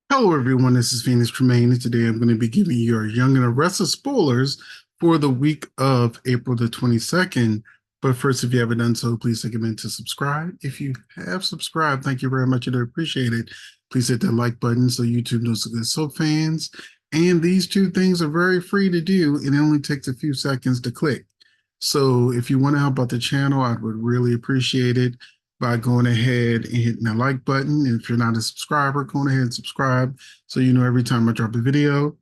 Hello, everyone. This is Phoenix Tremaine, and today I'm going to be giving you our Young and the Restless spoilers for the week of April the 22nd. But first, if you haven't done so, please take a minute to subscribe. If you have subscribed, thank you very much. I'd appreciate it. Please hit that like button so YouTube knows the good soap fans. And these two things are very free to do, and it only takes a few seconds to click. So if you want to help out the channel, I would really appreciate it by going ahead and hitting the like button. And if you're not a subscriber, go ahead and subscribe so you know every time I drop a video.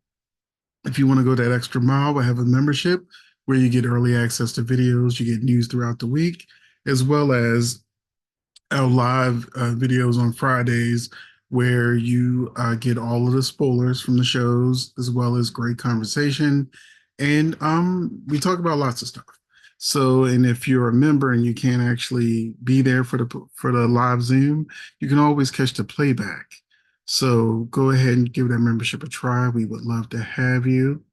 If you want to go that extra mile, I have a membership where you get early access to videos, you get news throughout the week, as well as our live videos on Fridays where you get all of the spoilers from the shows, as well as great conversation. And we talk about lots of stuff. So, and if you're a member and you can't actually be there for the live Zoom, you can always catch the playback. So go ahead and give that membership a try. We would love to have you.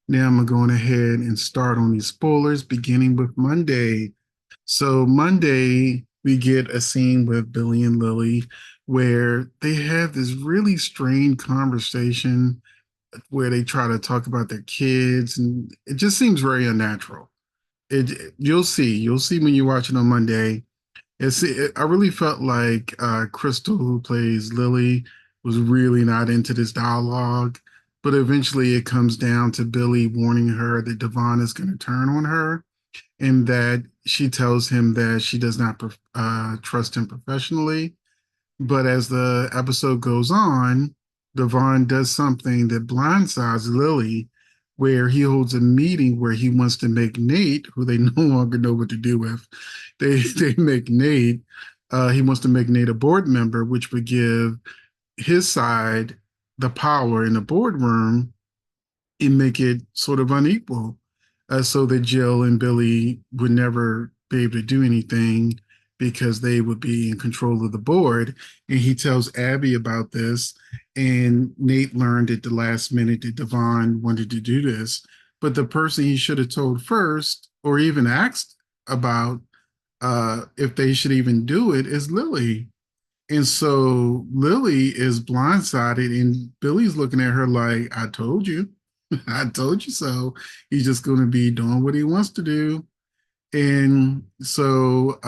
Now I'm going ahead and start on these spoilers, beginning with Monday. So Monday, we get a scene with Billy and Lily where they have this really strained conversation where they try to talk about their kids, and it just seems very unnatural. You'll see when you watch it on Monday. I really felt like Crystal, who plays Lily, was really not into this dialogue, but eventually it comes down to Billy warning her that Devon is going to turn on her in that she tells him that she does not trust him professionally. But as the episode goes on, Devon does something that blindsides Lily, where he holds a meeting where he wants to make Nate, who they no longer know what to do with, they make Nate. He wants to make Nate a board member, which would give his side the power in the boardroom and make it sort of unequal, so that Jill and Billy would never be able to do anything because they would be in control of the board. And he tells Abby about this, and Nate learned at the last minute that Devon wanted to do this. But the person he should have told first, or even asked about if they should even do it, is Lily. And so Lily is blindsided, and Billy's looking at her like, I told you. I told you so. He's just going to be doing what he wants to do. And so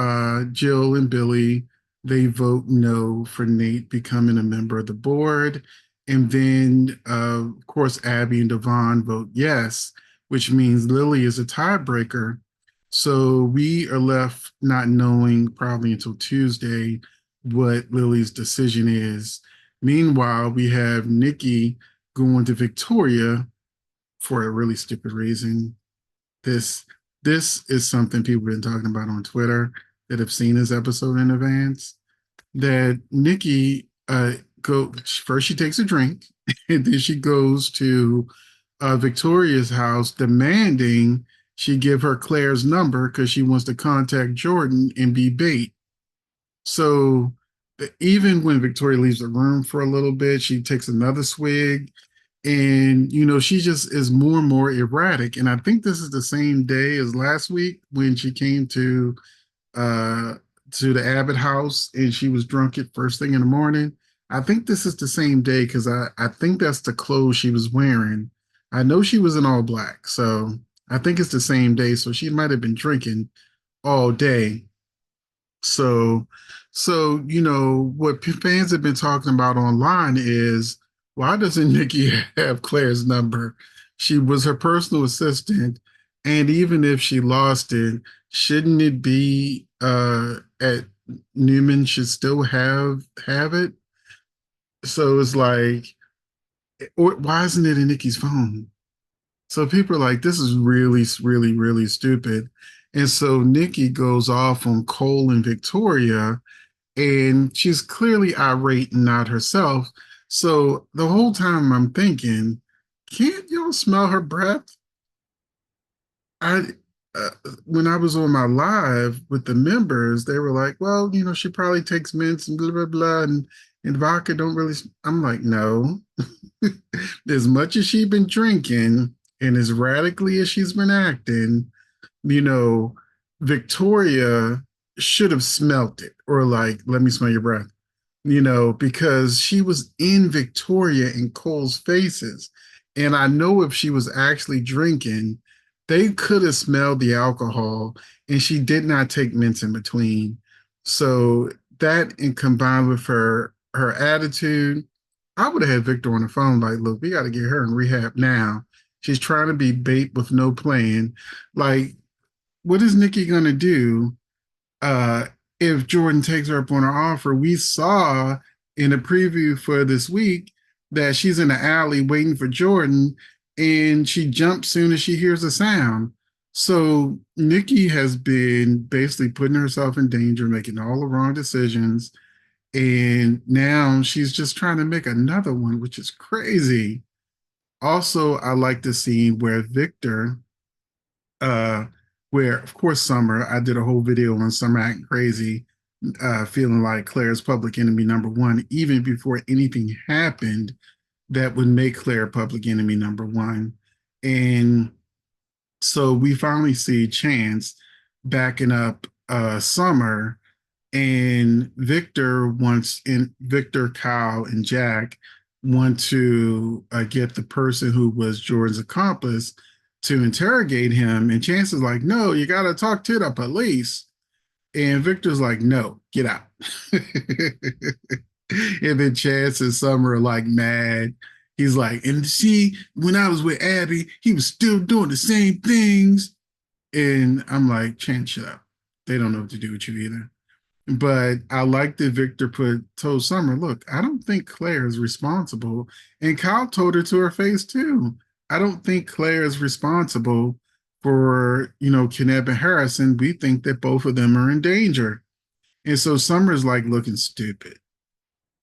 Jill and Billy, they vote no for Nate becoming a member of the board. And then, of course, Abby and Devon vote yes, which means Lily is a tiebreaker. So we are left not knowing probably until Tuesday what Lily's decision is. Meanwhile, we have Nikki going to Victoria for a really stupid reason. This this is something people have been talking about on Twitter that have seen this episode in advance. That Nikki go first, she takes a drink, and then she goes to Victoria's house demanding she give her Claire's number because she wants to contact Jordan and be bait. So even when Victoria leaves the room for a little bit, she takes another swig, and she just is more and more erratic. And I think this is the same day as last week when she came uh to the Abbott house and she was drunk at first thing in the morning. I think this is the same day because I think that's the clothes she was wearing. I know she was in all black, so I think it's the same day. So she might have been drinking all day. So, what fans have been talking about online is, why doesn't Nikki have Claire's number? She was her personal assistant, and even if she lost it, shouldn't it be at Newman should still have it? So it's like, or why isn't it in Nikki's phone? So people are like, this is really, really, really stupid. And so Nikki goes off on Cole and Victoria, and she's clearly irate and not herself. So the whole time I'm thinking, can't y'all smell her breath? I uh, when I was on my live with the members, they were like, "Well, she probably takes mints and blah blah blah, and vodka don't really." I'm like, no. As much as she's been drinking and as radically as she's been acting, you know, Victoria should have smelt it or like, let me smell your breath. because she was in Victoria and Cole's faces. And I know if she was actually drinking, they could have smelled the alcohol, and she did not take mints in between. So that, and combined with her attitude, I would have had Victor on the phone like, look, we got to get her in rehab now. She's trying to be bait with no plan. Like, what is Nikki gonna do uh, if Jordan takes her up on her offer? We saw in the preview for this week that she's in the alley waiting for Jordan, and she jumps soon as she hears a sound. So Nikki has been basically putting herself in danger, making all the wrong decisions, and now she's just trying to make another one, which is crazy. Also, I like the scene where Victor, uh, where of course Summer, I did a whole video on Summer acting crazy, feeling like Claire's public enemy number one, even before anything happened that would make Claire public enemy number one. And so we finally see Chance backing up Summer, and Victor, Kyle, and Jack want to get the person who was Jordan's accomplice to interrogate him. And Chance is like, no, you got to talk to the police. And Victor's like, no, get out. And then Chance and Summer are like mad. He's like, and see, when I was with Abby, he was still doing the same things. And I'm like, Chance, shut up. They don't know what to do with you either. But I like that Victor told Summer, look, I don't think Claire is responsible. And Kyle told her to her face too. I don't think Claire is responsible for, kidnapping Harrison. We think that both of them are in danger. And so Summer's like looking stupid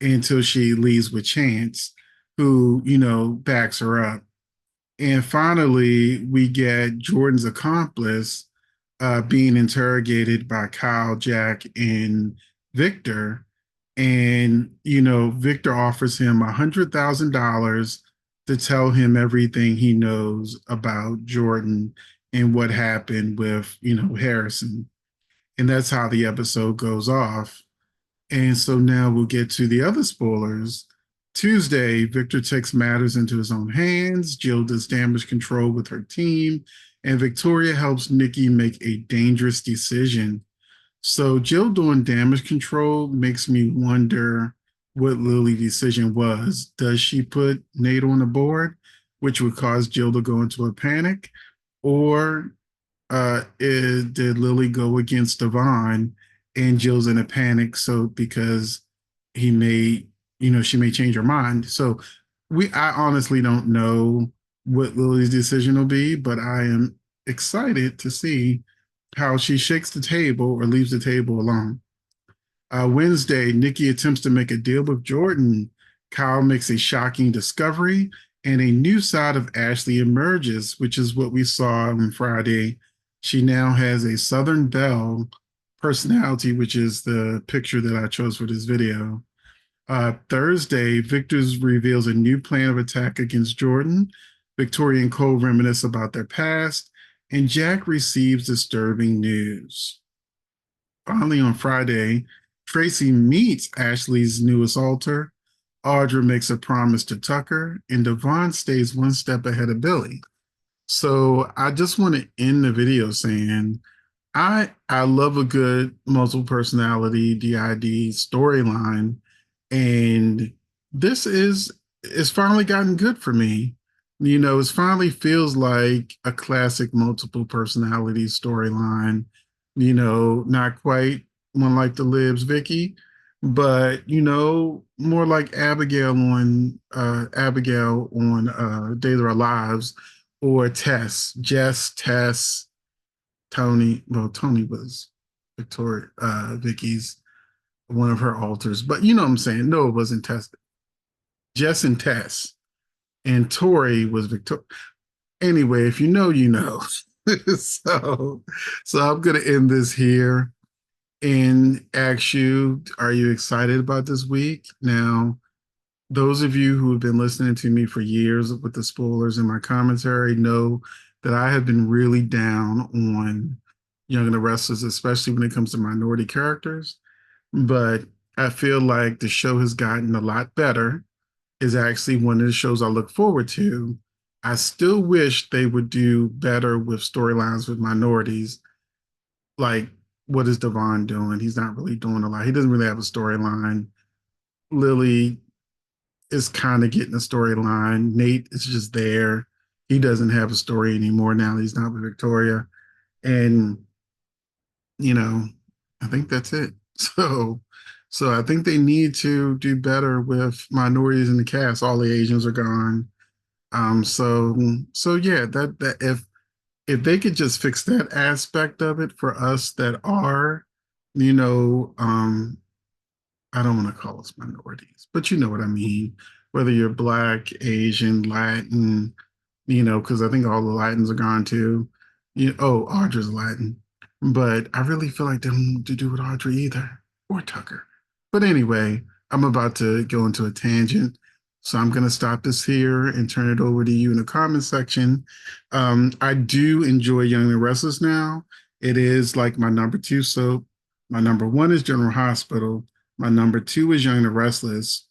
until she leaves with Chance, who, backs her up. And finally, we get Jordan's accomplice being interrogated by Kyle, Jack, and Victor. And, Victor offers him $100,000 to tell him everything he knows about Jordan and what happened with, Harrison. And that's how the episode goes off. And so now we'll get to the other spoilers. Tuesday, Victor takes matters into his own hands. Jill does damage control with her team, and Victoria helps Nikki make a dangerous decision. So Jill doing damage control makes me wonder what Lily's decision was. Does she put Nate on the board, which would cause Jill to go into a panic? Or did Lily go against Devon, and Jill's in a panic? So because he may, she may change her mind. So I honestly don't know what Lily's decision will be, but I am excited to see how she shakes the table or leaves the table alone. Wednesday, Nikki attempts to make a deal with Jordan. Kyle makes a shocking discovery, and a new side of Ashley emerges, which is what we saw on Friday. She now has a Southern Belle personality, which is the picture that I chose for this video. Thursday, Victor reveals a new plan of attack against Jordan. Victoria and Cole reminisce about their past, and Jack receives disturbing news. Finally, on Friday, Tracy meets Ashley's new assaulter. Audra makes a promise to Tucker, and Devon stays one step ahead of Billy. So I just want to end the video saying I love a good multiple personality DID storyline, and this is it's finally gotten good for me. It finally feels like a classic multiple personality storyline. Not quite one like the Libs Vicky, but more like Abigail on Days of Our Lives, or Tess, Tony. Well, Tony was Vicky's one of her alters, but you know what I'm saying. No, it wasn't Tess. Jess and Tess, and Tori was Victoria. Anyway, if you know, you know. so, so I'm gonna end this here and ask you: are you excited about this week? Now, those of you who have been listening to me for years with the spoilers in my commentary know that I have been really down on Young and the Restless, especially when it comes to minority characters. But I feel like the show has gotten a lot better. Is actually one of the shows I look forward to. I still wish they would do better with storylines with minorities. Like, what is Devon doing? He's not really doing a lot. He doesn't really have a storyline. Lily is kind of getting a storyline. Nate is just there. He doesn't have a story anymore now that he's not with Victoria. And, you know, I think that's it. So I think they need to do better with minorities in the cast. All the Asians are gone. So yeah, that if they could just fix that aspect of it for us that are, you know, I don't want to call us minorities, but you know what I mean. Whether you're Black, Asian, Latin, because I think all the Latins are gone too. Audra's Latin, but I really feel like they don't want to do with Audra either or Tucker. But anyway, I'm about to go into a tangent, so I'm going to stop this here and turn it over to you in the comment section. I do enjoy Young and Restless now. It is like my number two soap. My number one is General Hospital. My number two is Young and Restless.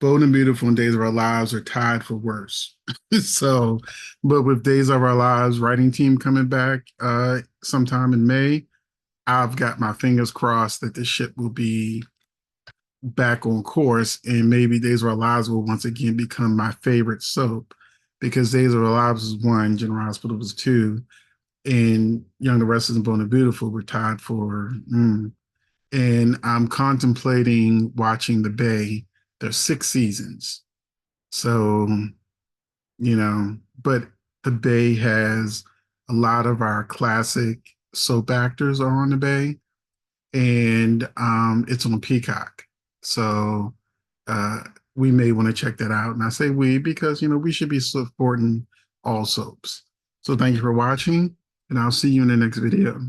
Bold and Beautiful and Days of Our Lives are tied for worse. So, but with Days of Our Lives writing team coming back sometime in May, I've got my fingers crossed that this ship will be back on course and maybe Days of Our Lives will once again become my favorite soap because Days of Our Lives was one, General Hospital was two, and Young, the Restless, and Bold and Beautiful were tied for. And I'm contemplating watching The Bay. There's 6 seasons. So, but The Bay has a lot of our classic soap actors are on The Bay, and it's on Peacock. So uh, we may want to check that out. And I say we because, we should be supporting all soaps. So thank you for watching, and I'll see you in the next video.